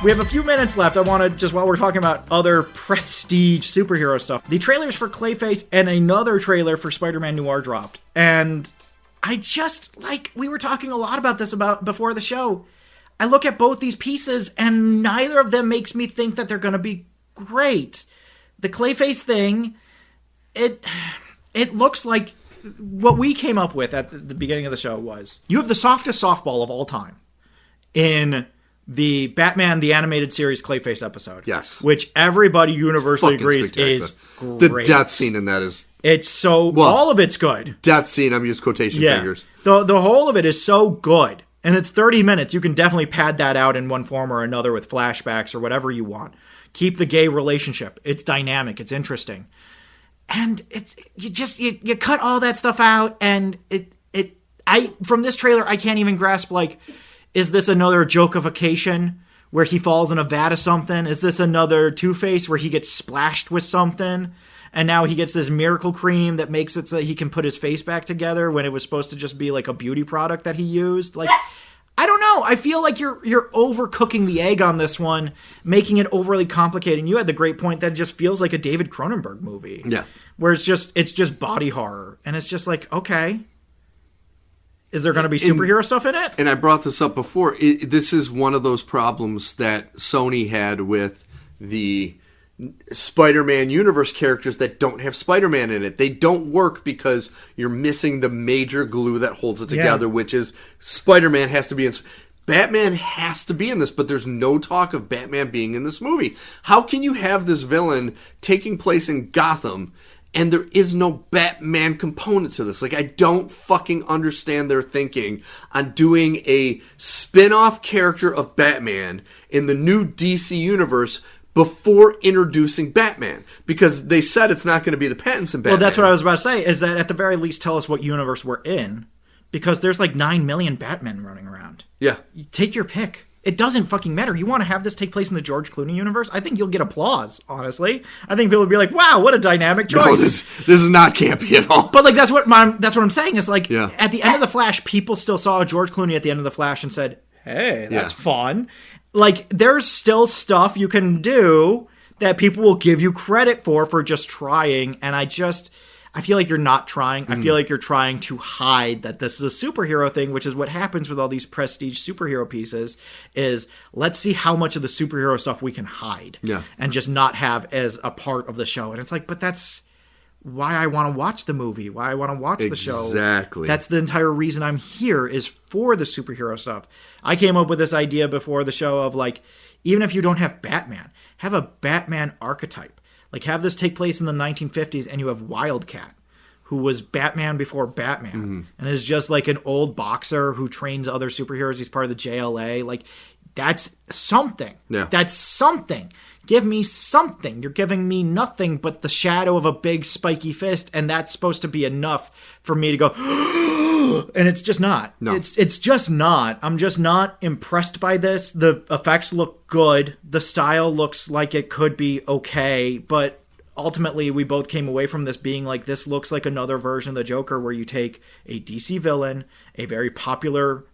We have a few minutes left. I want to, just while we're talking about other prestige superhero stuff, the trailers for Clayface and another trailer for Spider-Man Noir dropped. And I just, we were talking a lot about this before the show. I look at both these pieces and neither of them makes me think that they're going to be great. The Clayface thing, it looks like what we came up with at the beginning of the show was, you have the softest softball of all time in the Batman the Animated Series Clayface episode. Yes. Which everybody universally agrees is great. The death scene in that is... It's so... all of it's good. Death scene, I'm using quotation fingers. The whole of it is so good. And it's 30 minutes. You can definitely pad that out in one form or another with flashbacks or whatever you want. Keep the gay relationship. It's dynamic. It's interesting. And it's you cut all that stuff out, and from this trailer I can't even grasp, is this another Jokification where he falls in a vat of something? Is this another Two-Face where he gets splashed with something and now he gets this miracle cream that makes it so that he can put his face back together when it was supposed to just be like a beauty product that he used? I don't know. I feel like you're overcooking the egg on this one, making it overly complicated. And you had the great point that it just feels like a David Cronenberg movie. Yeah. Where it's just body horror. And it's just okay. Is there going to be superhero stuff in it? And I brought this up before. This is one of those problems that Sony had with the Spider-Man universe characters that don't have Spider-Man in it. They don't work because you're missing the major glue that holds it together, which is Spider-Man has to be in... Batman has to be in this, but there's no talk of Batman being in this movie. How can you have this villain taking place in Gotham and there is no Batman component to this? I don't fucking understand their thinking on doing a spin-off character of Batman in the new DC universe before introducing Batman. Because they said it's not going to be the Pattinson Batman. Well, that's what I was about to say, is that at the very least tell us what universe we're in. Because there's 9 million Batmen running around. Yeah. Take your pick. It doesn't fucking matter. You want to have this take place in the George Clooney universe? I think you'll get applause, honestly. I think people would be like, wow, what a dynamic choice. No, this is not campy at all. But that's what I'm saying is at the end of The Flash, people still saw George Clooney at the end of The Flash and said, hey, that's fun. There's still stuff you can do that people will give you credit for just trying. And I feel like you're not trying. I feel like you're trying to hide that this is a superhero thing, which is what happens with all these prestige superhero pieces, is let's see how much of the superhero stuff we can hide and just not have as a part of the show. And it's but that's why I want to watch the movie, why I want to watch the show. Exactly. That's the entire reason I'm here, is for the superhero stuff. I came up with this idea before the show of even if you don't have Batman, have a Batman archetype. Have this take place in the 1950s, and you have Wildcat, who was Batman before Batman, and is just an old boxer who trains other superheroes. He's part of the JLA. That's something. Yeah. That's something. Give me something. You're giving me nothing but the shadow of a big spiky fist, and that's supposed to be enough for me to go, and it's just not. No. It's just not. I'm just not impressed by this. The effects look good. The style looks like it could be okay, but ultimately we both came away from this being this looks like another version of the Joker, where you take a DC villain, a very popular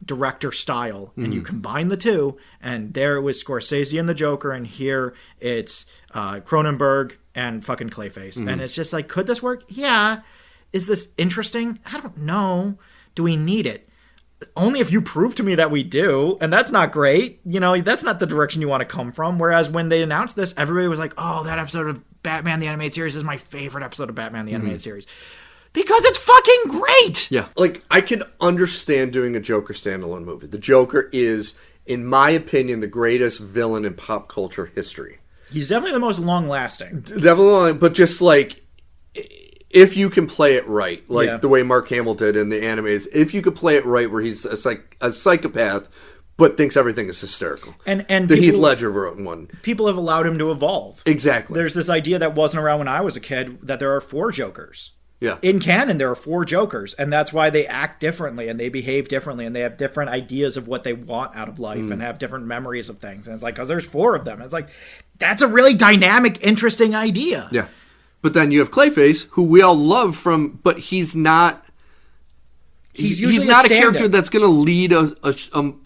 director style, and you combine the two, and there it was Scorsese and the Joker, and here it's Cronenberg and fucking Clayface. And it's just could this work? Yeah. Is this interesting? I don't know. Do we need it? Only if you prove to me that we do, and that's not great. That's not the direction you want to come from. Whereas when they announced this, everybody was like, oh, that episode of Batman the Animated Series is my favorite episode of Batman the Animated Series. Because it's fucking great! Yeah. I can understand doing a Joker standalone movie. The Joker is, in my opinion, the greatest villain in pop culture history. He's definitely the most long-lasting. Definitely, but just if you can play it right, the way Mark Hamill did in the animes, if you could play it right where he's a psychopath, but thinks everything is hysterical. And the Heath Ledger wrote in one. People have allowed him to evolve. Exactly. There's this idea that wasn't around when I was a kid, that there are 4 Jokers. Yeah. In canon, there are 4 Jokers, and that's why they act differently, and they behave differently, and they have different ideas of what they want out of life, and have different memories of things. And it's because there's 4 of them. It's that's a really dynamic, interesting idea. Yeah. But then you have Clayface, who we all love but he's not He's usually not a stand-in. character that's going to lead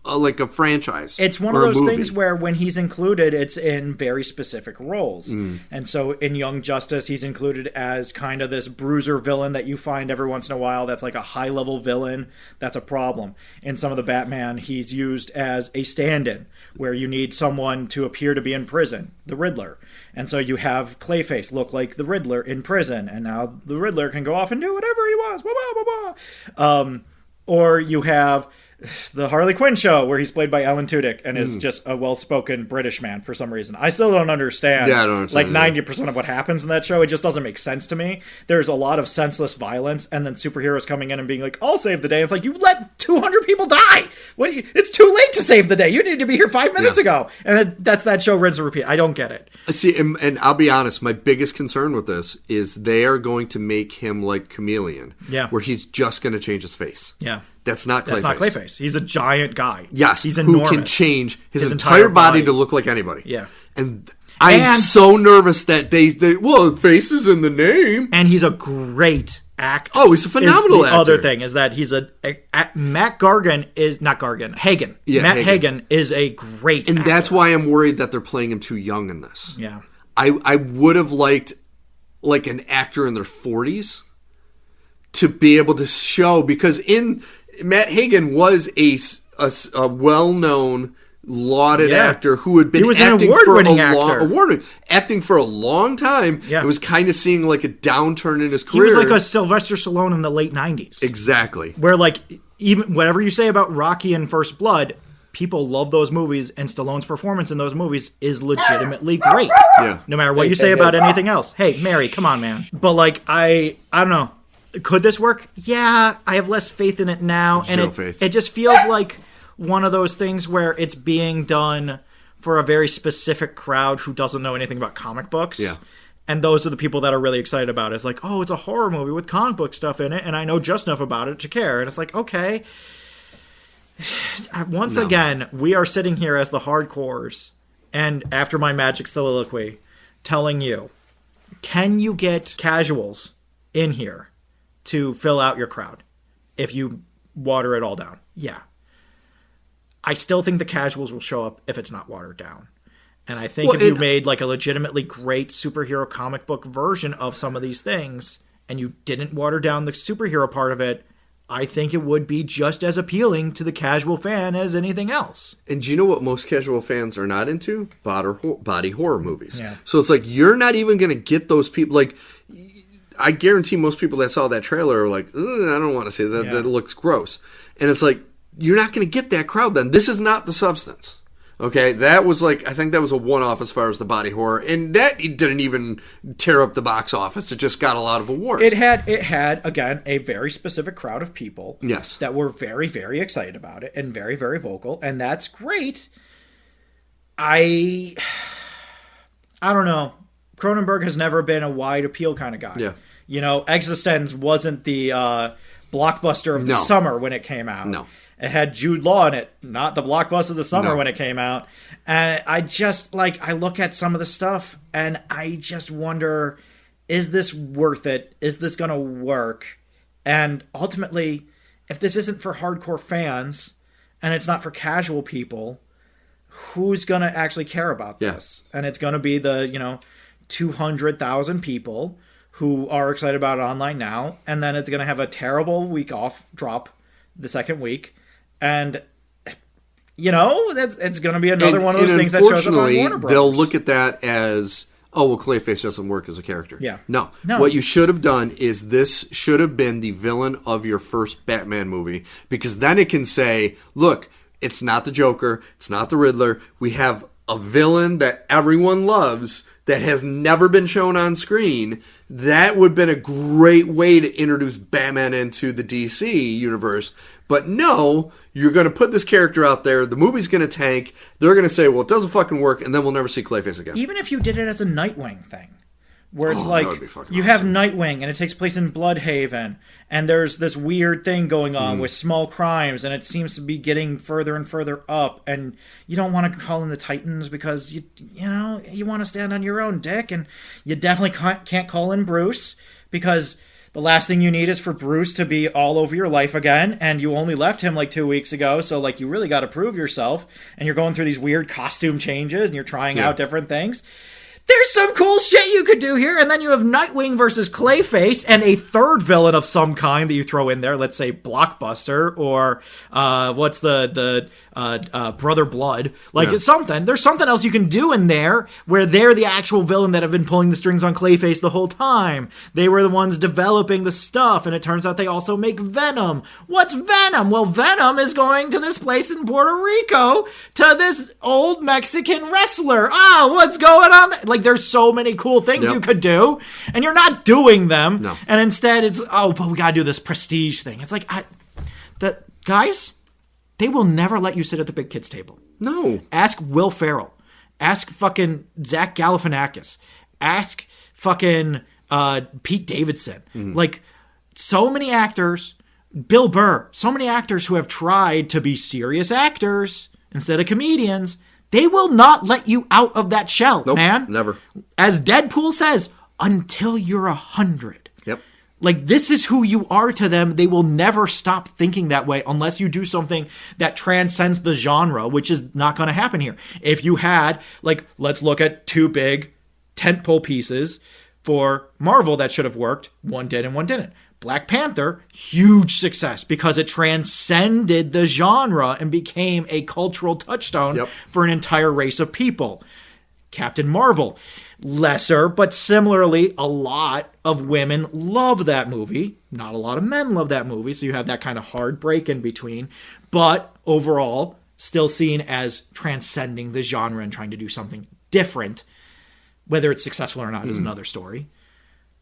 like a franchise. It's one of those things where when he's included, it's in very specific roles. And so in Young Justice, he's included as kind of this bruiser villain that you find every once in a while that's like a high-level villain. That's a problem. In some of the Batman, he's used as a stand-in, where you need someone to appear to be in prison, the Riddler. And so you have Clayface look like the Riddler in prison, and now the Riddler can go off and do whatever he wants. Blah, blah, blah, blah. Or you have the Harley Quinn show, where he's played by Alan Tudyk and is just a well-spoken British man for some reason. I still don't understand. Yeah, I don't understand. Like 90% of what happens in that show, it just doesn't make sense to me. There's a lot of senseless violence, and then superheroes coming in and being like, "I'll save the day." It's like, you let 200 people die. It's too late to save the day. You need to be here 5 minutes ago. And that's that show, rinse and repeat. I don't get it. See, and I'll be honest, my biggest concern with this is they are going to make him like Chameleon, where he's just going to change his face. Yeah. That's not Clayface. That's not Clayface. He's a giant guy. Yes, he's enormous. Who can change his entire body to look like anybody. Yeah. And I'm so nervous that they face is in the name. And he's a great actor. Oh, he's a phenomenal actor. The other thing is that he's Matt Gargan is not Gargan. Hagen. Yeah, Matt Hagen is a great and actor. that's why I'm worried that they're playing him too young in this. Yeah. I would have liked like an actor in their 40s to be able to show, because Matt Hagen was a well-known, lauded actor who had been acting for a long time. Yeah. It was kind of seeing like a downturn in his He career. was like a Sylvester Stallone in the late 90s. Exactly. Where like even whatever you say about Rocky and First Blood, people love those movies, and Stallone's performance in those movies is legitimately great. Yeah. No matter what you say about anything else. Hey, Mary, come on, man. But like I don't know. Could this work? Yeah, I have less faith in it now. And it just feels like one of those things where it's being done for a very specific crowd who doesn't know anything about comic books. Yeah. And those are the people that are really excited about it. It's like, oh, it's a horror movie with comic book stuff in it, and I know just enough about it to care. And it's like, okay. Once again, we are sitting here as the hardcores, and after my magic soliloquy, telling you, can you get casuals in here to fill out your crowd if you water it all down? Yeah. I still think the casuals will show up if it's not watered down. And I think if you made like a legitimately great superhero comic book version of some of these things and you didn't water down the superhero part of it, I think it would be just as appealing to the casual fan as anything else. And do you know what most casual fans are not into? Body horror movies. Yeah. So it's like, you're not even going to get those people. Like, I guarantee most people that saw that trailer are like, I don't want to say that. Yeah. That looks gross. And it's like, you're not going to get that crowd then. This is not the substance. Okay? That was like, I think that was a one-off as far as the body horror. And that didn't even tear up the box office. It just got a lot of awards. It had again, a very specific crowd of people. Yes. That were very, very excited about it and very, very vocal. And that's great. I don't know. Cronenberg has never been a wide appeal kind of guy. Yeah. You know, Existence wasn't the blockbuster of the summer when it came out. No. It had Jude Law in it, not the blockbuster of the summer when it came out. And I just, I look at some of the stuff, and I just wonder, is this worth it? Is this going to work? And ultimately, if this isn't for hardcore fans, and it's not for casual people, who's going to actually care about this? And it's going to be the, 200,000 people who are excited about it online now, and then it's going to have a terrible week off drop the second week, and it's going to be another one of those things that shows up on Warner Bros. They'll look at that as, Clayface doesn't work as a character. Yeah. No. What you should have done is this should have been the villain of your first Batman movie, because then it can say, look, it's not the Joker, it's not the Riddler, we have a villain that everyone loves that has never been shown on screen. That would have been a great way to introduce Batman into the DC universe. But no, you're going to put this character out there, the movie's going to tank, they're going to say, well, it doesn't fucking work, and then we'll never see Clayface again. Even if you did it as a Nightwing thing, where it's you have Nightwing, and it takes place in Bloodhaven, and there's this weird thing going on with small crimes, and it seems to be getting further and further up, and you don't want to call in the Titans because you want to stand on your own, dick, and you definitely can't call in Bruce because The last thing you need is for Bruce to be all over your life again, and you only left him like 2 weeks ago, so like you really got to prove yourself, and you're going through these weird costume changes, and you're trying out different things. There's some cool shit you could do here, and then you have Nightwing versus Clayface, and a third villain of some kind that you throw in there. Let's say Blockbuster, or what's the Brother Blood? Like it's something. There's something else you can do in there where they're the actual villain that have been pulling the strings on Clayface the whole time. They were the ones developing the stuff, and it turns out they also make Venom. What's Venom? Well, Venom is going to this place in Puerto Rico to this old Mexican wrestler. What's going on? Like, there's so many cool things you could do, and you're not doing them. No. And instead it's, but we gotta do this prestige thing. It's like, guys, they will never let you sit at the big kids table. No. Ask Will Ferrell. Ask fucking Zach Galifianakis. Ask fucking Pete Davidson. Like, so many actors, Bill Burr, so many actors who have tried to be serious actors instead of comedians. They will not let you out of that shell, man. Never. As Deadpool says, until you're 100. Yep. Like, this is who you are to them. They will never stop thinking that way unless you do something that transcends the genre, which is not going to happen here. If you had, like, let's look at 2 big tentpole pieces for Marvel that should have worked. One did and one didn't. Black Panther, huge success because it transcended the genre and became a cultural touchstone for an entire race of people. Captain Marvel, lesser, but similarly, a lot of women love that movie. Not a lot of men love that movie, so you have that kind of hard break in between. But overall, still seen as transcending the genre and trying to do something different. Whether it's successful or not is another story.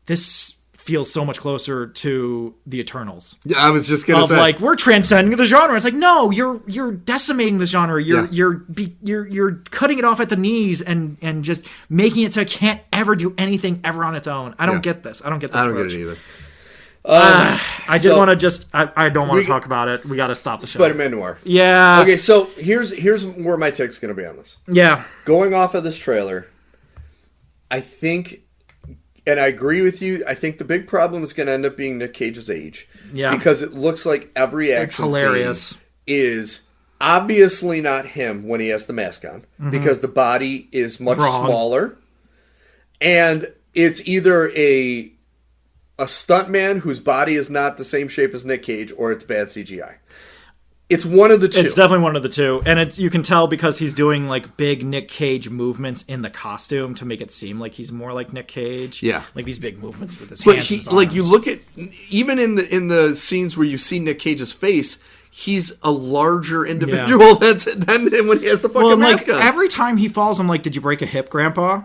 This feels so much closer to the Eternals. Yeah, I was just gonna say, like, we're transcending the genre. It's like, no, you're decimating the genre. You're cutting it off at the knees and just making it so it can't ever do anything ever on its own. I don't get this. I don't get this. I don't get it either. I did want to just. I don't want to talk about it. We got to stop the show. Spider-Man Noir. Yeah. Okay, so here's where my take's gonna be on this. Yeah. Going off of this trailer, I think. And I agree with you. I think the big problem is going to end up being Nick Cage's age. Yeah. Because it looks like every action scene is obviously not him when he has the mask on. Because the body is much smaller. And it's either a stuntman whose body is not the same shape as Nick Cage, or it's bad CGI. It's one of the two. It's definitely one of the two. And you can tell because he's doing like big Nick Cage movements in the costume to make it seem like he's more like Nick Cage. Yeah. Like these big movements with his hands and his arms. Like, you look at, even in the scenes where you see Nick Cage's face, he's a larger individual than when he has the fucking mask on. Every time he falls, I'm like, did you break a hip, Grandpa?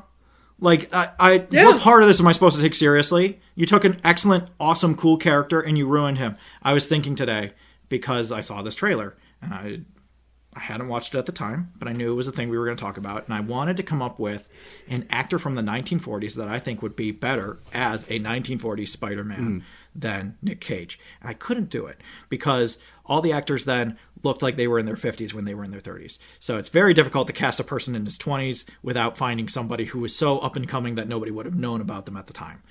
Like, what part of this am I supposed to take seriously? You took an excellent, awesome, cool character and you ruined him. I was thinking today, because I saw this trailer, and I hadn't watched it at the time, but I knew it was a thing we were going to talk about, and I wanted to come up with an actor from the 1940s that I think would be better as a 1940s Spider-Man than Nick Cage. And I couldn't do it, because all the actors then looked like they were in their 50s when they were in their 30s. So it's very difficult to cast a person in his 20s without finding somebody who was so up-and-coming that nobody would have known about them at the time.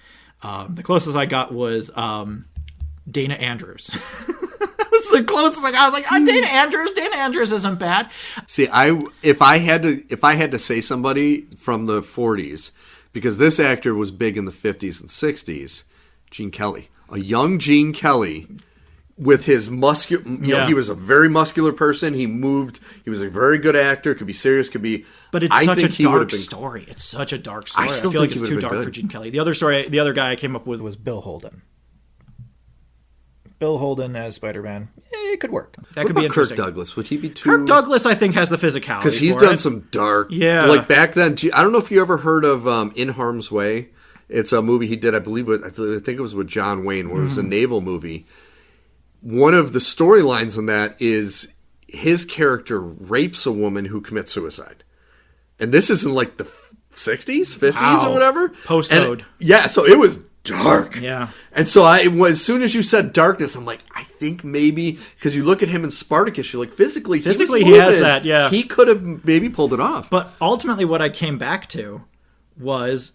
The closest I got was Dana Andrews. Was the closest I was like, Dana Andrews isn't bad. See, if I had to say somebody from the 40s, because this actor was big in the 50s and 60s, Gene Kelly, a young Gene Kelly with his muscular, he was a very muscular person. He moved. He was a very good actor. Could be serious. Could be. But it's such a dark story. It's such a dark story. I feel like it's too dark for Gene Kelly. The other guy I came up with was Bill Holden. Bill Holden as Spider-Man. It could work. That could be interesting. Kirk Douglas? Would he be too... Kirk Douglas, I think, has the physicality because he's done some dark... Yeah. Like, back then... I don't know if you ever heard of In Harm's Way. It's a movie he did, I think it was with John Wayne, where it was a naval movie. One of the storylines in that is his character rapes a woman who commits suicide. And this is in, like, the 60s, 50s, or whatever. Postcode. Yeah, so it was dark. Yeah. And so as soon as you said darkness, I'm like, I think maybe, because you look at him in Spartacus, you're like, physically he has that, yeah. He could have maybe pulled it off. But ultimately what I came back to was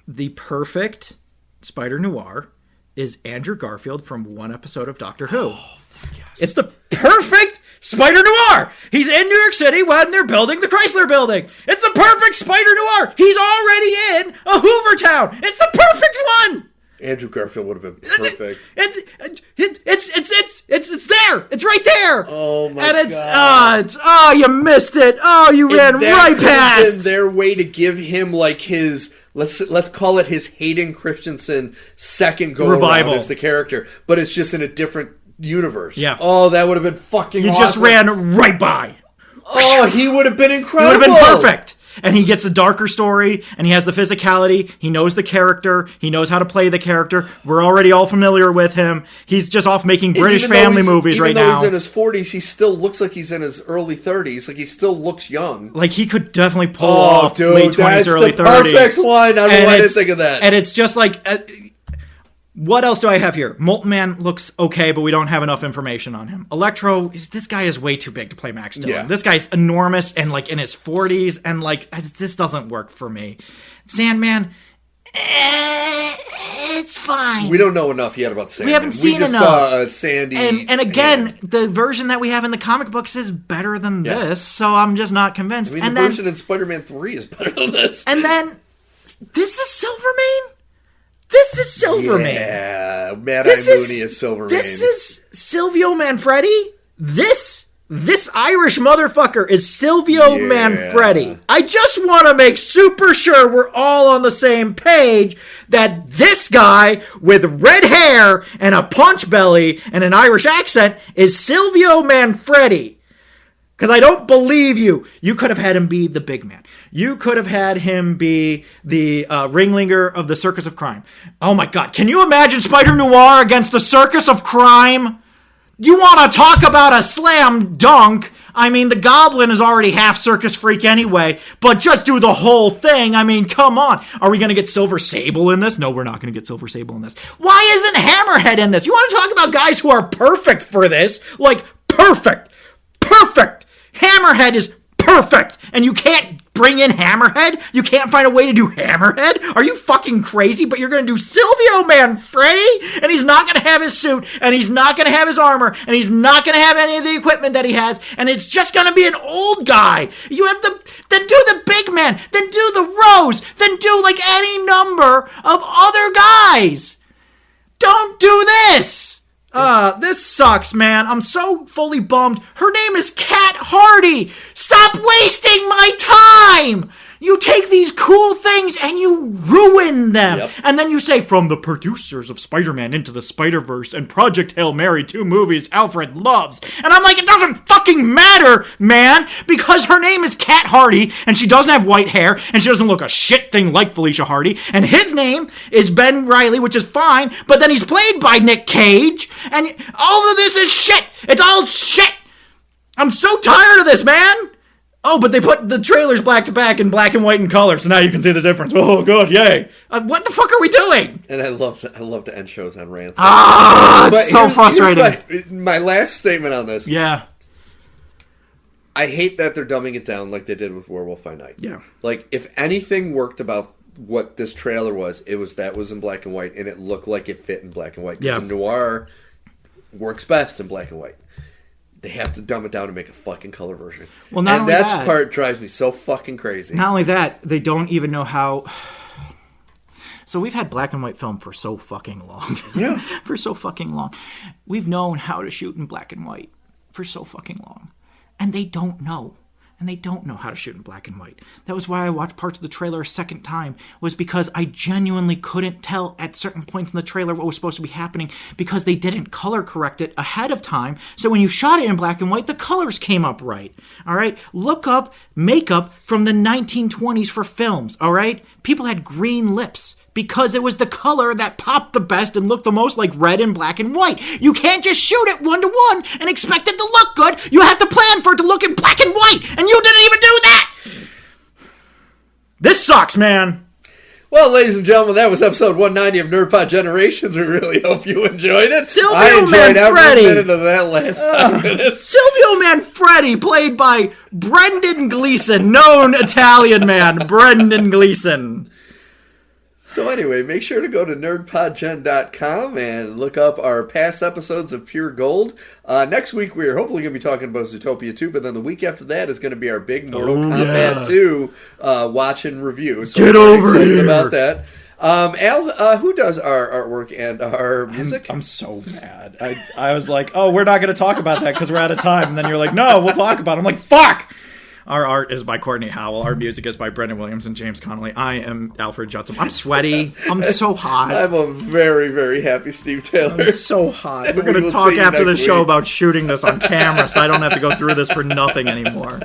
the perfect Spider-Noir is Andrew Garfield from one episode of Doctor Who. Oh, yes. It's the perfect Spider-Noir. He's in New York City when they're building the Chrysler Building. It's the perfect Spider-Noir. He's already in a Hoover Town. It's the perfect one. Andrew Garfield would have been perfect. It's there. It's right there. Oh my god! You missed it. Oh, you ran right past. Been their way to give him like his let's call it his Hayden Christensen second go around as the character, but it's just in a different universe. Yeah. Oh, that would have been fucking. You awesome. Just ran right by. Oh, he would have been incredible. He would have been perfect. And he gets a darker story, and he has the physicality. He knows the character. He knows how to play the character. We're already all familiar with him. He's just off making British family movies right now. Even though he's in his 40s, he still looks like he's in his early 30s. Like, he still looks young. Like, he could definitely pull off late 20s, early 30s. That's the perfect line. I don't know why I didn't think of that. And it's just like... what else do I have here? Molten Man looks okay, but we don't have enough information on him. Electro, this guy is way too big to play Max Dillon. Yeah. This guy's enormous and like in his 40s, and like this doesn't work for me. Sandman, it's fine. We don't know enough yet about Sandman. We haven't seen enough. We just saw Sandy. And again, the version that we have in the comic books is better than this, so I'm just not convinced. I mean, the version in Spider-Man 3 is better than this. And then, this is Silvermane? This is Silvermane. Yeah, Mad-Eye Mooney is Silvermane. This is Silvio Manfredi. This Irish motherfucker is Silvio Manfredi. I just want to make super sure we're all on the same page that this guy with red hair and a punch belly and an Irish accent is Silvio Manfredi. Because I don't believe you. You could have had him be the big man. You could have had him be the ringleader of the Circus of Crime. Oh my god. Can you imagine Spider-Noir against the Circus of Crime? You want to talk about a slam dunk? I mean, the Goblin is already half circus freak anyway, but just do the whole thing. I mean, come on. Are we going to get Silver Sable in this? No, we're not going to get Silver Sable in this. Why isn't Hammerhead in this? You want to talk about guys who are perfect for this? Like, perfect. Perfect. Hammerhead is perfect. And you can't bring in Hammerhead? You can't find a way to do Hammerhead? Are you fucking crazy? But you're going to do Silvio Manfredi? And he's not going to have his suit, and he's not going to have his armor, and he's not going to have any of the equipment that he has, and it's just going to be an old guy. You have to... Then do the big man. Then do the Rose. Then do like any number of other guys. Don't do this. This sucks, man. I'm so fully bummed. Her name is Cat Hardy. Stop wasting my time. You take these cool things and you ruin them. Yep. And then you say, from the producers of Spider-Man Into the Spider-Verse and Project Hail Mary, 2 movies Alfred loves. And I'm like, it doesn't fucking matter, man, because her name is Cat Hardy and she doesn't have white hair and she doesn't look a shit thing like Felicia Hardy. And his name is Ben Reilly, which is fine, but then he's played by Nick Cage. And all of this is shit. It's all shit. I'm so tired of this, man. Oh, but they put the trailers back to back in black and white and color, so now you can see the difference. Oh, good, yay. What the fuck are we doing? And I love to end shows on rants. It's so frustrating. My last statement on this. Yeah. I hate that they're dumbing it down like they did with Werewolf by Night. Yeah. Like, if anything worked about what this trailer was, it was that was in black and white, and it looked like it fit in black and white. Because noir works best in black and white. They have to dumb it down to make a fucking color version. Well, and that part drives me so fucking crazy. Not only that, they don't even know how... So we've had black and white film for so fucking long. Yeah. For so fucking long. We've known how to shoot in black and white for so fucking long. And they don't know. And they don't know how to shoot in black and white. That was why I watched parts of the trailer a second time, was because I genuinely couldn't tell at certain points in the trailer what was supposed to be happening because they didn't color correct it ahead of time. So when you shot it in black and white, the colors came up right. All right? Look up makeup from the 1920s for films. All right? People had green lips because it was the color that popped the best and looked the most like red and black and white. You can't just shoot it 1-to-1 and expect it to look good. You have to plan for it to look in black and white, and you didn't even do that! This sucks, man. Well, ladies and gentlemen, that was episode 190 of NerdPod Generations. We really hope you enjoyed it. I enjoyed every minute of that last 5 minutes. Silvio Manfredi, played by Brendan Gleeson, known Italian man, Brendan Gleeson. So anyway, make sure to go to nerdpodgen.com and look up our past episodes of Pure Gold. Next week, we are hopefully going to be talking about Zootopia 2, but then the week after that is going to be our big Mortal Kombat 2 watch and review. So get over excited here about that. Al, who does our artwork and our music? I'm so mad. I was like, oh, we're not going to talk about that because we're out of time. And then you're like, no, we'll talk about it. I'm like, fuck! Our art is by Kortney Howell. Our music is by Brendan Williams and James Connolly. I am Alfred Judson. I'm sweaty. I'm so hot. I'm a very, very happy Steve Taylor. I'm so hot. We're going to talk after the show about shooting this on camera so I don't have to go through this for nothing anymore.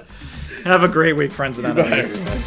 Have a great week, friends and enemies. Bye,